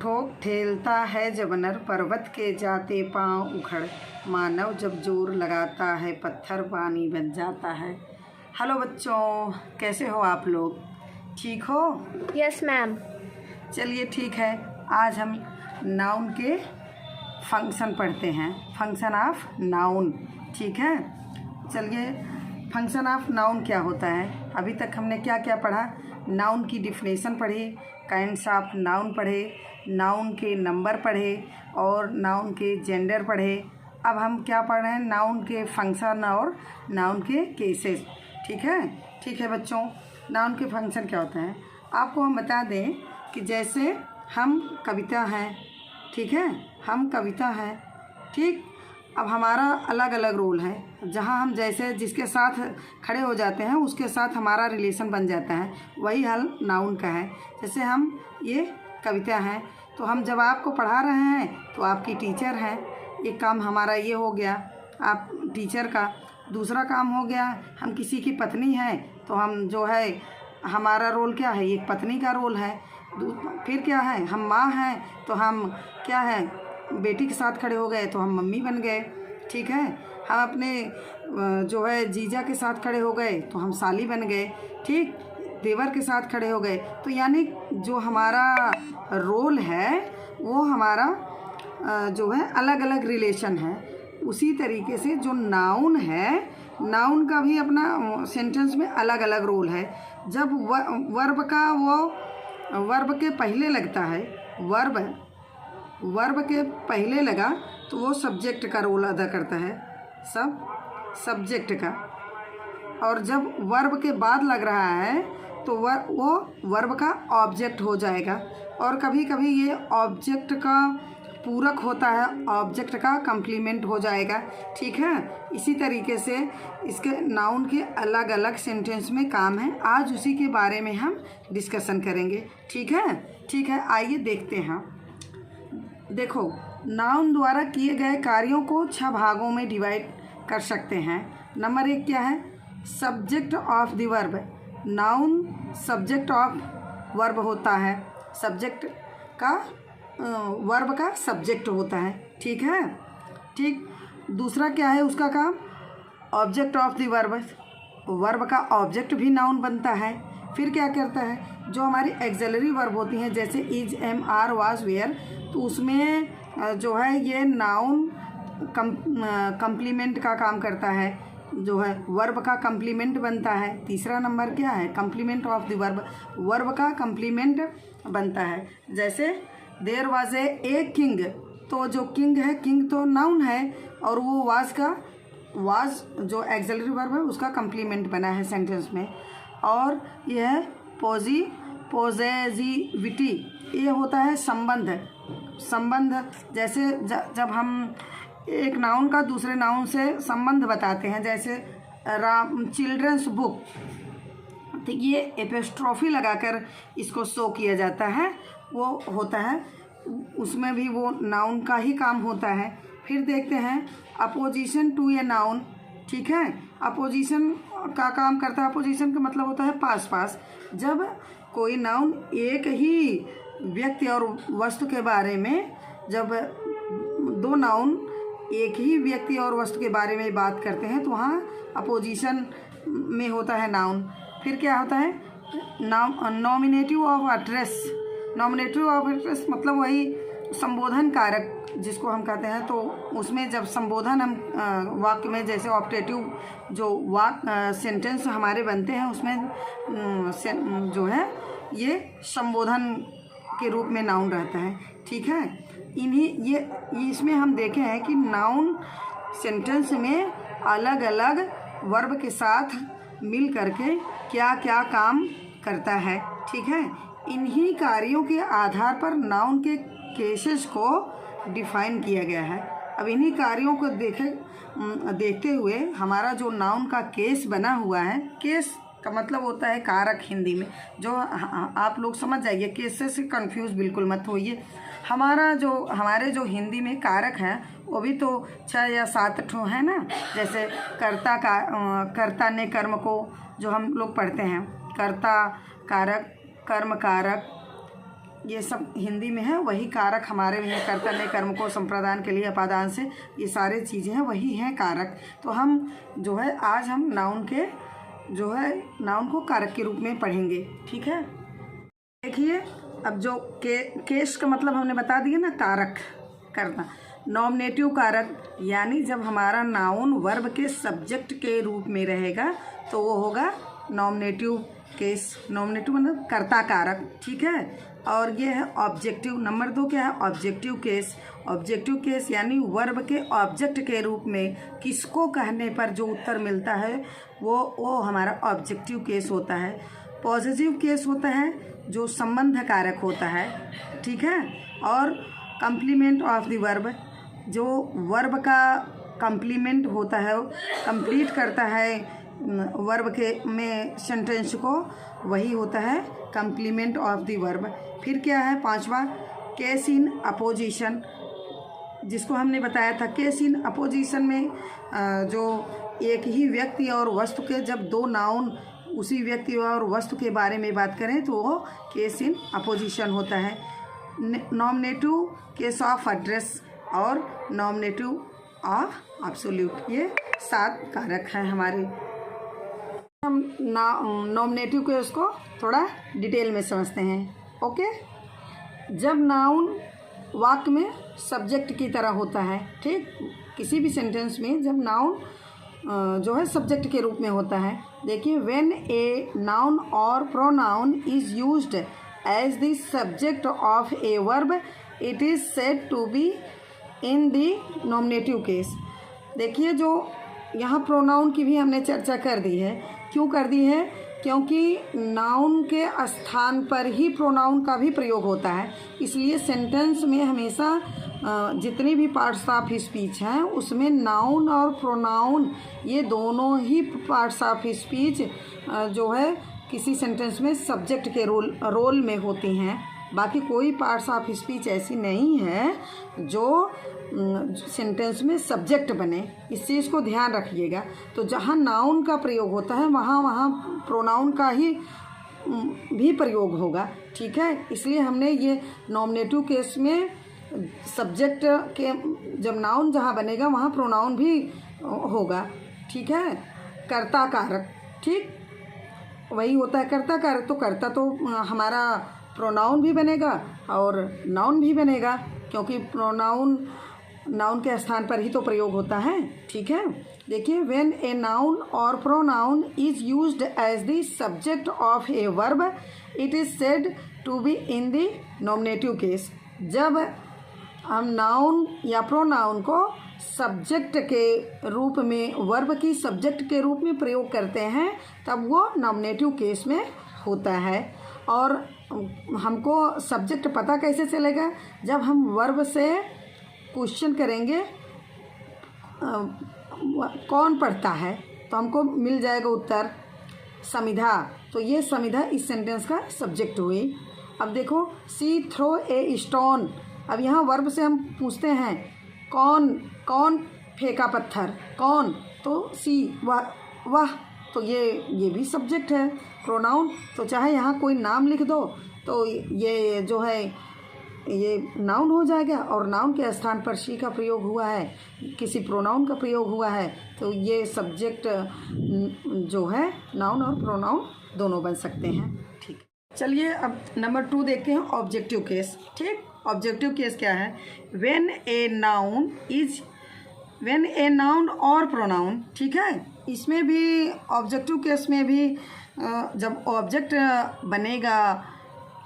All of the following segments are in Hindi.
ठोक ठेलता है जब नर, पर्वत के जाते पांव उखड़, मानव जब जोर लगाता है पत्थर पानी बन जाता है। हेलो बच्चों, कैसे हो आप लोग? ठीक हो? Yes ma'am. चलिए ठीक है, आज हम नाउन के फंक्शन पढ़ते हैं। फंक्शन ऑफ नाउन, ठीक है। चलिए, फंक्शन ऑफ नाउन क्या होता है? अभी तक हमने क्या क्या पढ़ा? नाउन की डिफिनेशन पढ़ी, काइंड्स ऑफ नाउन पढ़े, नाउन के नंबर पढ़े और नाउन के जेंडर पढ़े। अब हम क्या पढ़ रहे हैं? नाउन के फंक्शन और नाउन के केसेस। ठीक है, ठीक है बच्चों। नाउन के फंक्शन क्या होता है आपको हम बता दें कि जैसे हम कविता हैं, ठीक है, हम कविता हैं, ठीक। अब हमारा अलग अलग रोल है, जहाँ हम जैसे जिसके साथ खड़े हो जाते हैं उसके साथ हमारा रिलेशन बन जाता है, वही हल नाउन का है। जैसे हम ये कविता हैं, तो हम जब आपको पढ़ा रहे हैं तो आपकी टीचर हैं, एक काम हमारा ये हो गया आप टीचर का। दूसरा काम हो गया हम किसी की पत्नी हैं, तो हम जो है हमारा रोल क्या है? एक पत्नी का रोल है। फिर क्या है? हम माँ हैं, तो हम क्या है? बेटी के साथ खड़े हो गए तो हम मम्मी बन गए, ठीक है। हम अपने जो है जीजा के साथ खड़े हो गए तो हम साली बन गए, ठीक। देवर के साथ खड़े हो गए, तो यानी जो हमारा रोल है वो हमारा जो है अलग अलग रिलेशन है। उसी तरीके से जो नाउन है, नाउन का भी अपना सेंटेंस में अलग अलग रोल है। जब वर्ब का वो वर्ब के पहले लगता है, वर्ब के पहले लगा तो वो सब्जेक्ट का रोल अदा करता है, सब्जेक्ट का। और जब वर्ब के बाद लग रहा है तो वो वर्ब का ऑब्जेक्ट हो जाएगा। और कभी कभी ये ऑब्जेक्ट का पूरक होता है, ऑब्जेक्ट का कम्प्लीमेंट हो जाएगा, ठीक है। इसी तरीके से इसके नाउन के अलग अलग सेंटेंस में काम है। आज उसी के बारे में हम डिस्कशन करेंगे, ठीक है। ठीक है, आइए देखते हैं। देखो, नाउन द्वारा किए गए कार्यों को 6 भागों में डिवाइड कर सकते हैं। नंबर 1 क्या है? Subject of the verb. Noun subject of verb होता है, सब्जेक्ट का वर्ब का सब्जेक्ट होता है, ठीक है, ठीक। दूसरा क्या है उसका काम? Object of the verb. Verb का ऑब्जेक्ट भी नाउन बनता है। फिर क्या करता है? जो हमारी एक्सिलरी वर्ब होती हैं, जैसे is, am, are, was, were, तो उसमें जो है ये नाउन कम्प्लीमेंट का काम करता है, जो है वर्ब का कम्प्लीमेंट बनता है। तीसरा नंबर क्या है? Complement of the verb, verb का कम्प्लीमेंट बनता है। जैसे देयर वाज ए किंग, तो जो किंग है, किंग तो नाउन है और वो वाज जो एक्सिलरी वर्ब है उसका कम्प्लीमेंट बना है सेंटेंस में। और यह है पॉजेसिविटी, ये होता है संबंध। जैसे जब हम एक नाउन का दूसरे नाउन से संबंध बताते हैं, जैसे चिल्ड्रंस बुक, तो ये एपोस्ट्रोफी लगाकर इसको शो किया जाता है, वो होता है, उसमें भी वो नाउन का ही काम होता है। फिर देखते हैं अपोजिशन टू ए नाउन, ठीक है। अपोजिशन का काम करता है, अपोजिशन का मतलब होता है पास। जब कोई नाउन एक ही व्यक्ति और वस्तु के बारे में, जब 2 नाउन एक ही व्यक्ति और वस्तु के बारे में बात करते हैं तो वहाँ अपोजिशन में होता है नाउन। फिर क्या होता है? Nominative of address. Nominative of address मतलब वही संबोधन कारक जिसको हम कहते हैं, तो उसमें जब संबोधन हम वाक्य में, जैसे ऑप्टेटिव जो सेंटेंस हमारे बनते हैं उसमें जो है ये संबोधन के रूप में नाउन रहता है, ठीक है। ये इसमें हम देखे हैं कि नाउन सेंटेंस में अलग अलग वर्ब के साथ मिल करके क्या क्या काम करता है, ठीक है। इन्हीं कार्यों के आधार पर नाउन के केसेस को डिफाइन किया गया है। अब इन्हीं कार्यों को देखते हुए हमारा जो नाउन का केस बना हुआ है, केस का मतलब होता है कारक हिंदी में, जो आप लोग समझ जाइए, केसेस से कंफ्यूज बिल्कुल मत होइए। हमारे जो हिंदी में कारक हैं वो भी तो 6 या 7 ठो है ना। जैसे कर्ता ने कर्म को जो हम लोग पढ़ते हैं, कर्ता कारक, कर्म कारक, ये सब हिंदी में है। वही कारक हमारे में है, कर्तव्य कर्म को संप्रदान के लिए अपादान से, ये सारे चीज़ें हैं वही हैं कारक। तो हम जो है आज हम नाउन के जो है नाउन को कारक के रूप में पढ़ेंगे। ठीक है, देखिए अब जो केस का मतलब हमने बता दिया ना, कारक करना। नॉमिनेटिव कारक यानी जब हमारा नाउन वर्ब के सब्जेक्ट के रूप में रहेगा तो वो होगा नॉमिनेटिव केस। नॉमिनेटिव मतलब कर्ता कारक। ठीक है, और ये है ऑब्जेक्टिव। नंबर 2 क्या है? Objective case. ऑब्जेक्टिव केस यानी वर्ब के ऑब्जेक्ट के रूप में किसको कहने पर जो उत्तर मिलता है वो हमारा ऑब्जेक्टिव केस होता है। पॉजिटिव केस होता है जो संबंध कारक होता है। ठीक है, और कंप्लीमेंट ऑफ द वर्ब, जो वर्ब का कंप्लीमेंट होता है, कंप्लीट करता है वर्ब के में सेंटेंस को, वही होता है कंप्लीमेंट ऑफ द वर्ब। फिर क्या है 5वां? केस इन अपोजिशन, जिसको हमने बताया था। केस इन अपोजिशन में जो एक ही व्यक्ति और वस्तु के जब दो नाउन उसी व्यक्ति और वस्तु के बारे में बात करें तो वो केस इन अपोजिशन होता है। नॉमिनेटिव केस ऑफ एड्रेस और नॉमिनेटिव ऑफ एब्सोल्यूट, ये 7 कारक हैं हमारे। हम नॉमिनेटिव केस को थोड़ा डिटेल में समझते हैं। ओके, जब नाउन वाक्य में सब्जेक्ट की तरह होता है, ठीक, किसी भी सेंटेंस में जब नाउन जो है सब्जेक्ट के रूप में होता है। देखिए, व्हेन ए नाउन और pronoun is used as the subject of a verb it is said to be in the nominative case. देखिए, जो यहाँ प्रोनाउन की भी हमने चर्चा कर दी है। क्यों कर दी है? क्योंकि नाउन के स्थान पर ही प्रोनाउन का भी प्रयोग होता है, इसलिए सेंटेंस में हमेशा जितनी भी पार्ट्स ऑफ स्पीच हैं उसमें नाउन और प्रोनाउन ये दोनों ही पार्ट्स ऑफ स्पीच जो है किसी सेंटेंस में सब्जेक्ट के रोल में होती हैं। बाकी कोई पार्ट्स ऑफ स्पीच ऐसी नहीं है जो सेंटेंस में सब्जेक्ट बने, इस चीज़ को ध्यान रखिएगा। तो जहाँ नाउन का प्रयोग होता है वहाँ प्रोनाउन का ही भी प्रयोग होगा। ठीक है, इसलिए हमने ये नॉमिनेटिव केस में सब्जेक्ट के जब नाउन जहाँ बनेगा वहाँ प्रोनाउन भी होगा। ठीक है, कर्ता कारक, ठीक, वही होता है कर्ता कारक। तो कर्ता तो हमारा प्रोनाउन भी बनेगा और नाउन भी बनेगा, क्योंकि प्रोनाउन नाउन के स्थान पर ही तो प्रयोग होता है। ठीक है, देखिए, व्हेन ए नाउन और pronoun is used as the subject of a verb it is said to be in the nominative case. जब हम नाउन या प्रोनाउन को सब्जेक्ट के रूप में, वर्ब की सब्जेक्ट के रूप में प्रयोग करते हैं तब वो नॉमिनेटिव केस में होता है। और हमको सब्जेक्ट पता कैसे चलेगा? जब हम वर्ब से क्वेश्चन करेंगे कौन पढ़ता है, तो हमको मिल जाएगा उत्तर समिधा। तो ये समिधा इस सेंटेंस का सब्जेक्ट हुई। अब देखो, सी थ्रो ए स्टोन। अब यहाँ वर्ब से हम पूछते हैं कौन फेंका पत्थर, कौन, तो सी, वह, तो ये भी सब्जेक्ट है, प्रोनाउन। तो चाहे यहाँ कोई नाम लिख दो तो ये जो है ये नाउन हो जाएगा, और नाउन के स्थान पर शी का प्रयोग हुआ है, किसी प्रोनाउन का प्रयोग हुआ है, तो ये सब्जेक्ट जो है नाउन और प्रोनाउन दोनों बन सकते हैं। ठीक, चलिए अब नंबर 2 देखते हैं, ऑब्जेक्टिव केस। ठीक, ऑब्जेक्टिव केस क्या है? व्हेन ए नाउन और प्रोनाउन। ठीक है, इसमें भी ऑब्जेक्टिव केस में भी जब ऑब्जेक्ट बनेगा,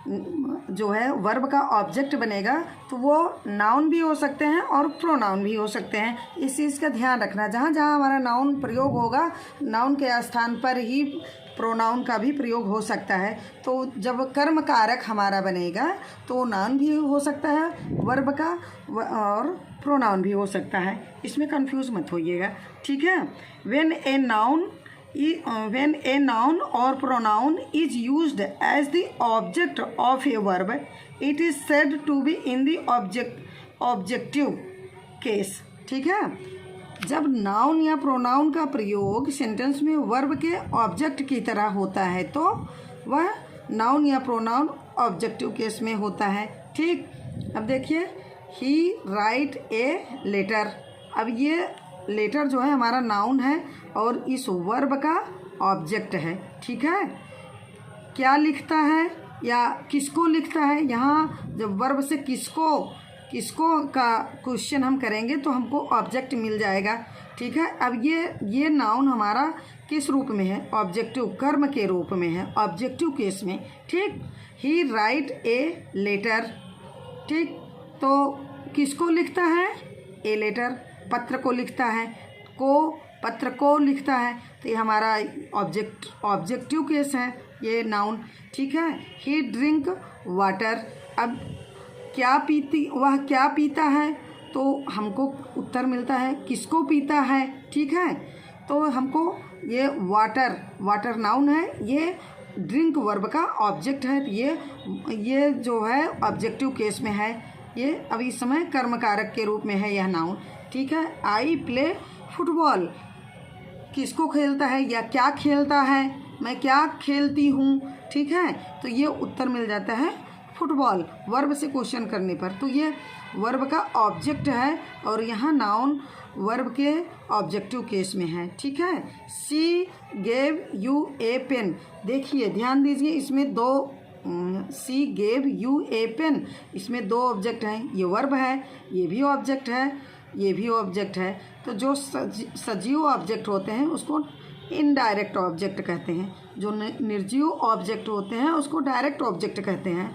जो है वर्ब का ऑब्जेक्ट बनेगा, तो वो नाउन भी हो सकते हैं और प्रोनाउन भी हो सकते हैं। इस चीज़ का ध्यान रखना, जहाँ जहाँ हमारा नाउन प्रयोग होगा नाउन के स्थान पर ही प्रोनाउन का भी प्रयोग हो सकता है। तो जब कर्म कारक हमारा बनेगा तो नाउन भी हो सकता है वर्ब का और प्रोनाउन भी हो सकता है, इसमें कंफ्यूज मत होइएगा। ठीक है, व्हेन ए नाउन और pronoun is used as the object of a verb it is said to be in the objective case. ठीक है, जब नाउन या प्रोनाउन का प्रयोग सेंटेंस में वर्ब के ऑब्जेक्ट की तरह होता है तो वह नाउन या प्रोनाउन ऑब्जेक्टिव केस में होता है। ठीक, अब देखिए ही राइट ए लेटर। अब ये लेटर जो है हमारा नाउन है और इस वर्ब का ऑब्जेक्ट है। ठीक है, क्या लिखता है या किसको लिखता है, यहाँ जब वर्ब से किसको का क्वेश्चन हम करेंगे तो हमको ऑब्जेक्ट मिल जाएगा। ठीक है, अब ये नाउन हमारा किस रूप में है, ऑब्जेक्टिव कर्म के रूप में है, ऑब्जेक्टिव केस में। ठीक, ही राइट ए लेटर। ठीक, तो किसको लिखता है, ए लेटर पत्र को लिखता है, पत्र को लिखता है, तो ये हमारा ऑब्जेक्टिव केस है ये नाउन। ठीक है, ही ड्रिंक वाटर। अब वह क्या पीता है, तो हमको उत्तर मिलता है किसको पीता है। ठीक है, तो हमको ये वाटर नाउन है, ये ड्रिंक वर्ब का ऑब्जेक्ट है। ये जो है ऑब्जेक्टिव केस में है, ये अभी इस समय कर्म कारक के रूप में है यह नाउन। ठीक है, आई प्ले फुटबॉल, किसको खेलता है या क्या खेलता है, मैं क्या खेलती हूँ। ठीक है, तो ये उत्तर मिल जाता है फुटबॉल वर्ब से क्वेश्चन करने पर। तो ये वर्ब का ऑब्जेक्ट है और यहाँ नाउन वर्ब के ऑब्जेक्टिव केस में है। ठीक है, she gave you a pen. देखिए ध्यान दीजिए, इसमें दो she gave you a pen, इसमें दो ऑब्जेक्ट हैं, ये वर्ब है, ये भी ऑब्जेक्ट है, ये भी ऑब्जेक्ट है। तो जो सजीव ऑब्जेक्ट होते हैं उसको इनडायरेक्ट ऑब्जेक्ट कहते हैं, जो निर्जीव ऑब्जेक्ट होते हैं उसको डायरेक्ट ऑब्जेक्ट कहते हैं,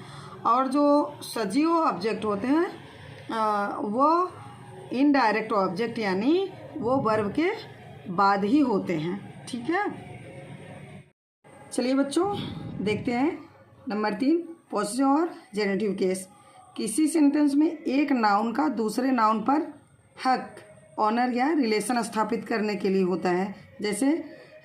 और जो सजीव ऑब्जेक्ट होते हैं वो इनडायरेक्ट ऑब्जेक्ट यानी वो वर्ब के बाद ही होते हैं। ठीक है, चलिए बच्चों देखते हैं नंबर 3 पॉजिटिव और जेनेटिव केस। किसी सेंटेंस में एक नाउन का दूसरे नाउन पर हक, ऑनर या रिलेशन स्थापित करने के लिए होता है। जैसे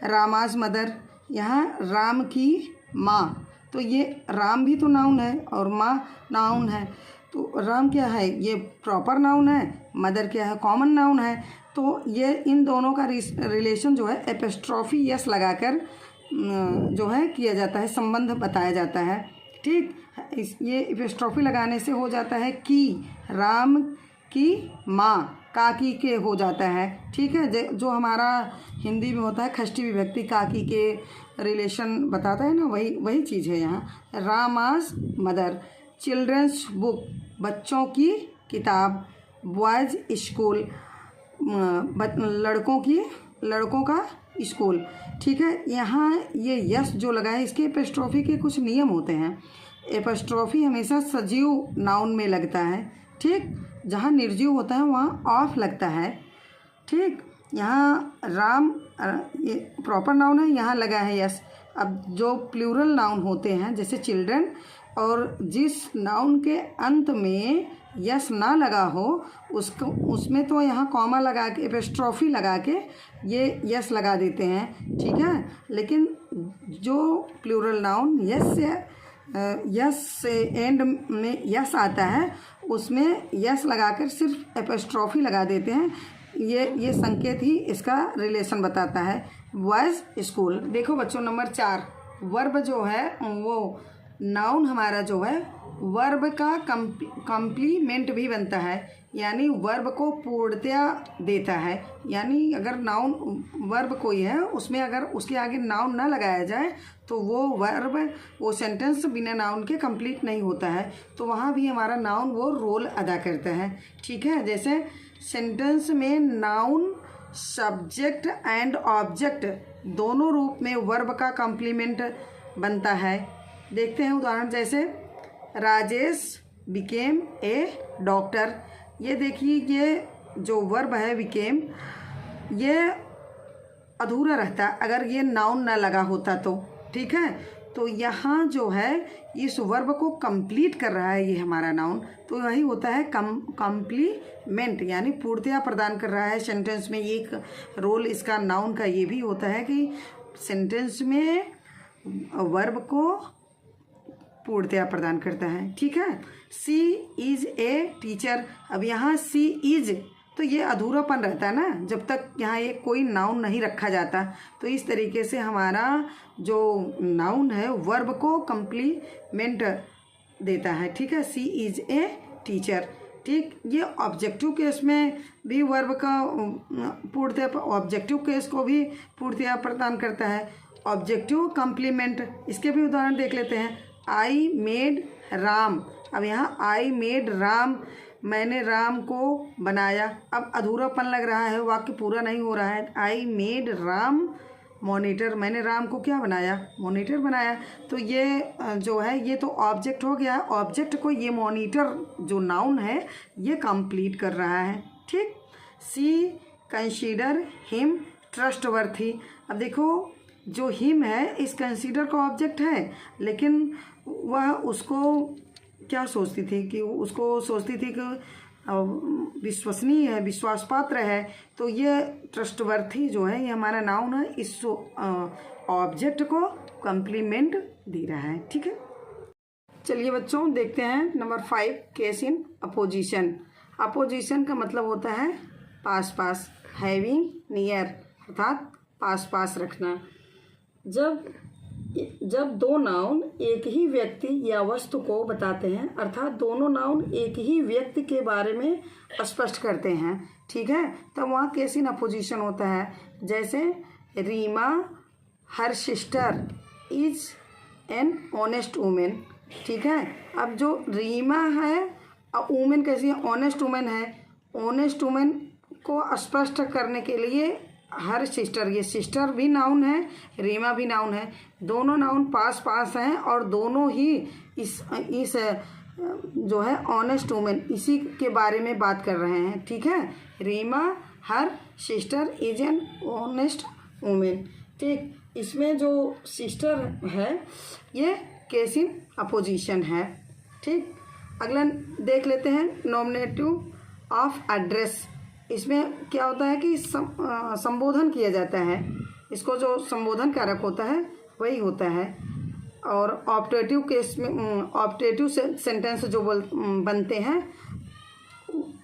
रामाज मदर, यहाँ राम की माँ, तो ये राम भी तो नाउन है और माँ नाउन है। तो राम क्या है, ये प्रॉपर नाउन है, मदर क्या है, कॉमन नाउन है। तो ये इन दोनों का रिलेशन जो है एपिस्ट्रॉफी यस लगाकर जो है किया जाता है, संबंध बताया जाता है। ठीक, ये एपिस्ट्रॉफी लगाने से हो जाता है कि राम की माँ, काकी के हो जाता है। ठीक है, जो हमारा हिंदी में होता है षष्ठी विभक्ति काकी के रिलेशन बताता है ना, वही चीज़ है यहाँ। रामाज मदर, चिल्ड्रंस बुक, बच्चों की किताब, बॉयज़ स्कूल, लड़कों का स्कूल। ठीक है, यहाँ ये यस जो लगा है इसके एपिस्ट्रॉफी के कुछ नियम होते हैं। एपिस्ट्रॉफी हमेशा सजीव नाउन में लगता है। ठीक, जहाँ निर्जीव होता है वहाँ ऑफ लगता है। ठीक, यहाँ राम ये प्रॉपर नाउन है, यहाँ लगा है यस। अब जो प्लूरल नाउन होते हैं जैसे चिल्ड्रन, और जिस नाउन के अंत में यस ना लगा हो उसमें तो यहाँ कॉमा लगा के एपिस्ट्रॉफी लगा के ये यस लगा देते हैं। ठीक है, लेकिन जो प्लूरल नाउन यस से एंड में यस आता है उसमें यस लगाकर सिर्फ एपिस्ट्रॉफी लगा देते हैं। ये संकेत ही इसका रिलेशन बताता है। Boys school. देखो बच्चों नंबर 4 वर्ब जो है वो नाउन हमारा जो है वर्ब का कम्प्लीमेंट भी बनता है, यानी वर्ब को पूर्णतया देता है। यानी अगर नाउन वर्ब कोई है उसमें अगर उसके आगे नाउन ना लगाया जाए तो वो सेंटेंस बिना नाउन के कंप्लीट नहीं होता है। तो वहाँ भी हमारा नाउन वो रोल अदा करता है। ठीक है, जैसे सेंटेंस में नाउन सब्जेक्ट एंड ऑब्जेक्ट दोनों रूप में वर्ब का कम्प्लीमेंट बनता है। देखते हैं उदाहरण, जैसे राजेश बिकेम ए डॉक्टर। ये देखिए, ये जो वर्ब है बिकेम, ये अधूरा रहता अगर ये नाउन ना लगा होता तो। ठीक है, तो यहाँ जो है इस वर्ब को कंप्लीट कर रहा है ये हमारा नाउन, तो वही होता है कम्प्लीमेंट, यानी पूर्णतया प्रदान कर रहा है सेंटेंस में। एक रोल इसका नाउन का ये भी होता है कि सेंटेंस में वर्ब को पूर्णतया प्रदान करता है। ठीक है, सी इज़ ए टीचर। अब यहाँ सी इज़, तो ये अधूरापन रहता है ना जब तक यहाँ ये कोई नाउन नहीं रखा जाता। तो इस तरीके से हमारा जो नाउन है वर्ब को कंप्लीमेंट देता है, ठीक है। सी इज़ ए टीचर, ठीक। ये ऑब्जेक्टिव केस में भी वर्ब का पूर्णतया, ऑब्जेक्टिव केस को भी पूर्णतया प्रदान करता है। ऑब्जेक्टिव कम्प्लीमेंट, इसके भी उदाहरण देख लेते हैं। आई मेड राम, अब यहाँ आई मेड राम, मैंने राम को बनाया। अब अधूरापन लग रहा है, वाक्य पूरा नहीं हो रहा है। आई मेड राम मॉनिटर, मैंने राम को क्या बनाया, मॉनिटर बनाया। तो ये जो है ये तो ऑब्जेक्ट हो गया। ऑब्जेक्ट को ये मॉनिटर जो नाउन है ये कंप्लीट कर रहा है, ठीक। सी कंसीडर हिम ट्रस्टवर्थी, अब देखो जो हिम है इस कंसीडर का ऑब्जेक्ट है, लेकिन वह उसको क्या सोचती थी कि उसको सोचती थी कि विश्वसनीय है, विश्वास पात्र है। तो ये ट्रस्टवर्थी जो है ये हमारा नाउन है, इस ऑब्जेक्ट को कम्प्लीमेंट दे रहा है, ठीक है। चलिए बच्चों देखते हैं number 5, case in opposition. Opposition का मतलब होता है पास पास, हैविंग नियर, अर्थात पास पास रखना। जब दो नाउन एक ही व्यक्ति या वस्तु को बताते हैं, अर्थात दोनों नाउन एक ही व्यक्ति के बारे में स्पष्ट करते हैं, ठीक है, तब वहाँ केस इन अपोजिशन होता है। जैसे Reema her sister is an honest woman, ठीक है। अब जो रीमा है, अब वुमेन कैसी है, ऑनेस्ट वुमेन है। ऑनेस्ट वुमेन को स्पष्ट करने के लिए हर सिस्टर, ये सिस्टर भी नाउन है, रीमा भी नाउन है, दोनों नाउन पास पास हैं और दोनों ही इस जो है ऑनेस्ट वुमेन इसी के बारे में बात कर रहे हैं, ठीक है। Reema her sister is an honest woman, ठीक। इसमें जो सिस्टर है ये केस इन अपोजिशन है, ठीक। अगला देख लेते हैं नॉमिनेटिव ऑफ एड्रेस। इसमें क्या होता है कि संबोधन किया जाता है, इसको जो संबोधन कारक होता है वही होता है। और ऑप्टेटिव केस में ऑप्टेटिव सेंटेंस जो बनते हैं,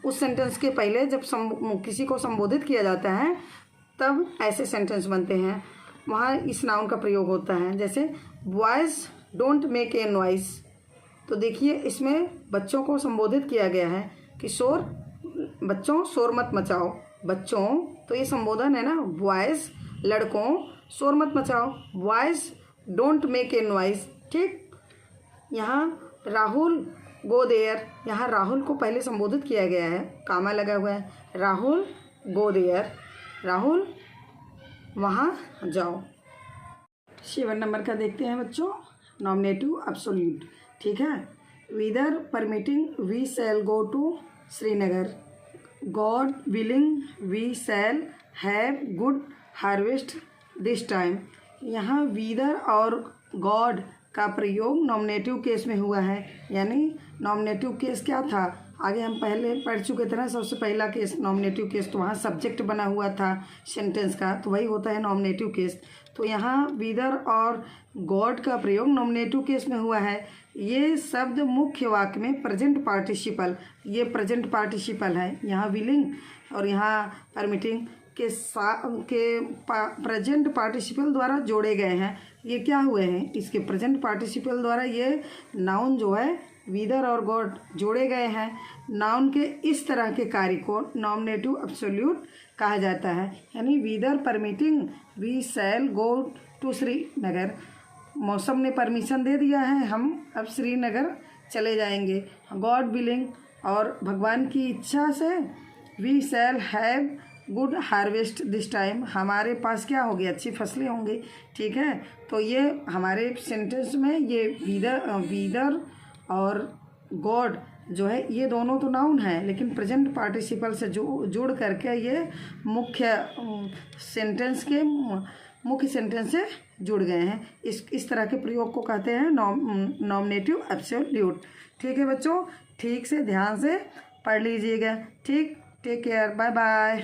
उस सेंटेंस के पहले जब किसी को संबोधित किया जाता है तब ऐसे सेंटेंस बनते हैं, वहाँ इस नाउन का प्रयोग होता है। जैसे boys don't make a noise, तो देखिए इसमें बच्चों को संबोधित किया गया है कि बच्चों शोर मत मचाओ, बच्चों, तो ये संबोधन है ना। बॉयज़ लड़कों शोर मत मचाओ, boys don't make a noise, ठीक। यहाँ राहुल गो देयर, यहाँ राहुल को पहले संबोधित किया गया है, कामा लगा हुआ है, राहुल गो देयर, राहुल वहाँ जाओ। 7 नंबर का देखते हैं बच्चों, नॉमिनेटिव एब्सोल्यूट, ठीक है। Weather permitting we shall go to Srinagar, God willing we shall have good harvest this time. यहाँ विदर और गॉड का प्रयोग नॉमिनेटिव केस में हुआ है, यानी नॉमिनेटिव केस क्या था, आगे हम पहले पढ़ चुके थे ना। सबसे पहला केस नॉमिनेटिव केस, तो वहाँ सब्जेक्ट बना हुआ था सेंटेंस का, तो वही होता है नॉमिनेटिव केस। तो यहाँ विदर और गॉड का प्रयोग नॉमिनेटिव केस में हुआ है। ये शब्द मुख्य वाक्य में प्रेजेंट पार्टिसिपल, ये प्रेजेंट पार्टिसिपल है। यहाँ विलिंग और यहाँ परमिटिंग के प्रेजेंट पार्टिसिपल द्वारा जोड़े गए हैं। ये क्या हुए हैं, इसके प्रेजेंट पार्टिसिपल द्वारा ये नाउन जो है विदर और गॉड जोड़े गए हैं। नाउन के इस तरह के कार्य को नॉमिनेटिव एब्सोल्यूट कहा जाता है। यानी weather permitting we shall go to Srinagar, मौसम ने परमिशन दे दिया है, हम अब श्रीनगर चले जाएंगे। गॉड विलिंग और भगवान की इच्छा से we shall have good harvest this time, हमारे पास क्या होगी, अच्छी फसलें होंगी, ठीक है। तो ये हमारे सेंटेंस में ये विदर और गॉड जो है ये दोनों तो नाउन है, लेकिन प्रेजेंट पार्टिसिपल से जुड़ करके ये मुख्य सेंटेंस से जुड़ गए हैं। इस तरह के प्रयोग को कहते हैं नॉमिनेटिव एब्सोल्यूट, ठीक है बच्चों। ठीक से ध्यान से पढ़ लीजिएगा, ठीक। Take care, bye bye.